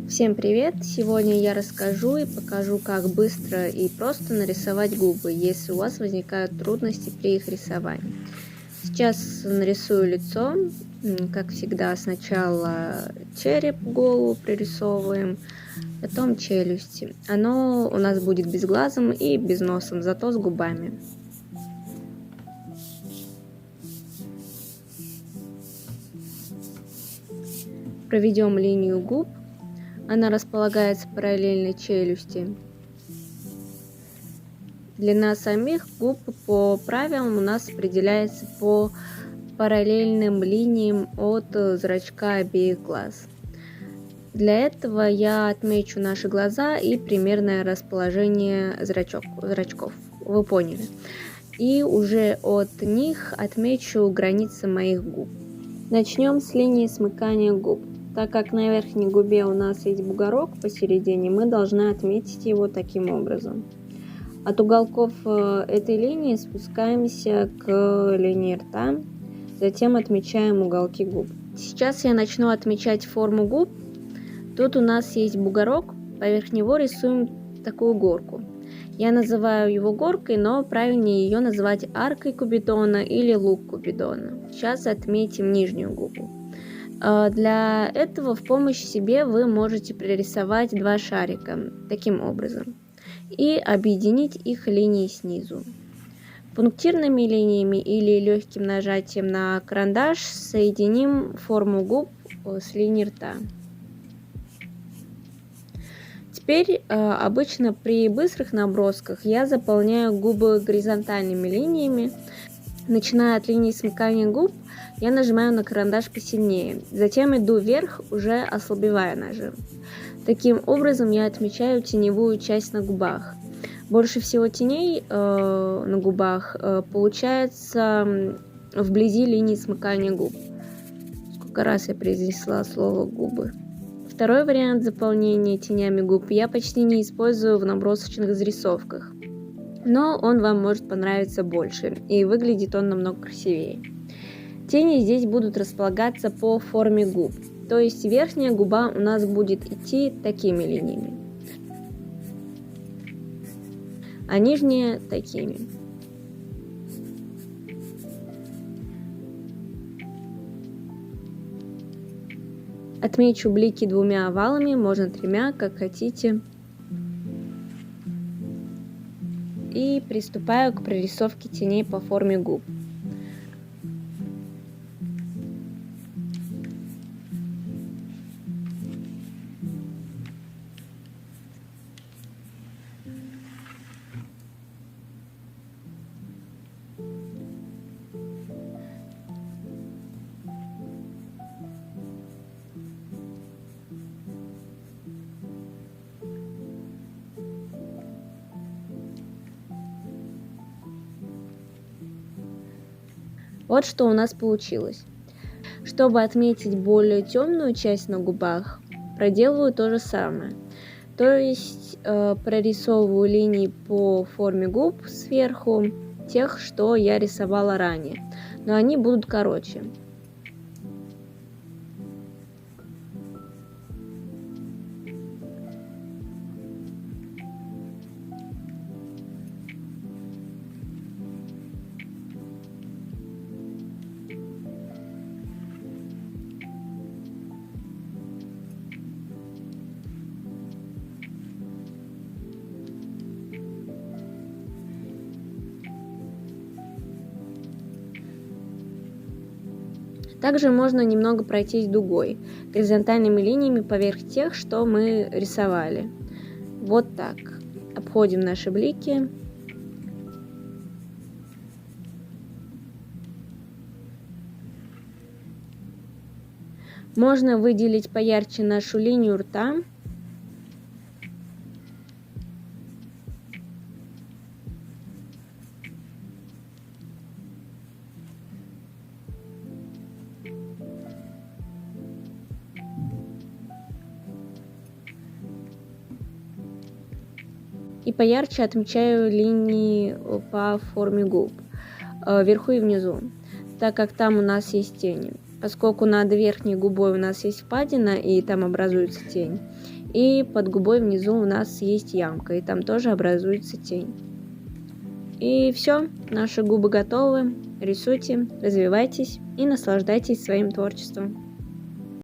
Всем привет! Сегодня я расскажу и покажу, как быстро и просто нарисовать губы, если у вас возникают трудности при их рисовании. Сейчас нарисую лицо. Как всегда, сначала череп, голову пририсовываем, потом челюсти. Оно у нас будет безглазым и без носом, зато с губами. Проведем линию губ. Она располагается параллельно челюсти. Длина самих губ по правилам у нас определяется по параллельным линиям от зрачка обеих глаз. Для этого я отмечу наши глаза и примерное расположение зрачков. Вы поняли. И уже от них отмечу границы моих губ. Начнем с линии смыкания губ. Так как на верхней губе у нас есть бугорок посередине, мы должны отметить его таким образом. От уголков этой линии спускаемся к линии рта, затем отмечаем уголки губ. Сейчас я начну отмечать форму губ. Тут у нас есть бугорок, поверх него рисуем такую горку. Я называю его горкой, но правильнее ее называть аркой Купидона или лук Купидона. Сейчас отметим нижнюю губу. Для этого в помощь себе вы можете пририсовать два шарика таким образом и объединить их линией снизу. Пунктирными линиями или легким нажатием на карандаш соединим форму губ с линией рта. Теперь обычно при быстрых набросках я заполняю губы горизонтальными линиями. Начиная от линии смыкания губ, я нажимаю на карандаш посильнее, затем иду вверх, уже ослабевая нажим. Таким образом я отмечаю теневую часть на губах. Больше всего теней на губах получается вблизи линии смыкания губ. Сколько раз я произнесла слово губы. Второй вариант заполнения тенями губ я почти не использую в набросочных зарисовках, но он вам может понравиться больше, и выглядит он намного красивее. Тени здесь будут располагаться по форме губ, то есть верхняя губа у нас будет идти такими линиями, а нижняя такими. Отмечу блики двумя овалами, можно тремя, как хотите. И приступаю к прорисовке теней по форме губ. Вот что у нас получилось. Чтобы отметить более темную часть на губах, проделываю то же самое. То есть прорисовываю линии по форме губ сверху, тех, что я рисовала ранее, но они будут короче. Также можно немного пройтись дугой, горизонтальными линиями поверх тех, что мы рисовали. Вот так. Обходим наши блики. Можно выделить поярче нашу линию рта. И поярче отмечаю линии по форме губ, вверху и внизу, так как там у нас есть тени. поскольку над верхней губой у нас есть впадина, и там образуется тень. И под губой внизу у нас есть ямка, и там тоже образуется тень. И все, наши губы готовы. Рисуйте, развивайтесь и наслаждайтесь своим творчеством.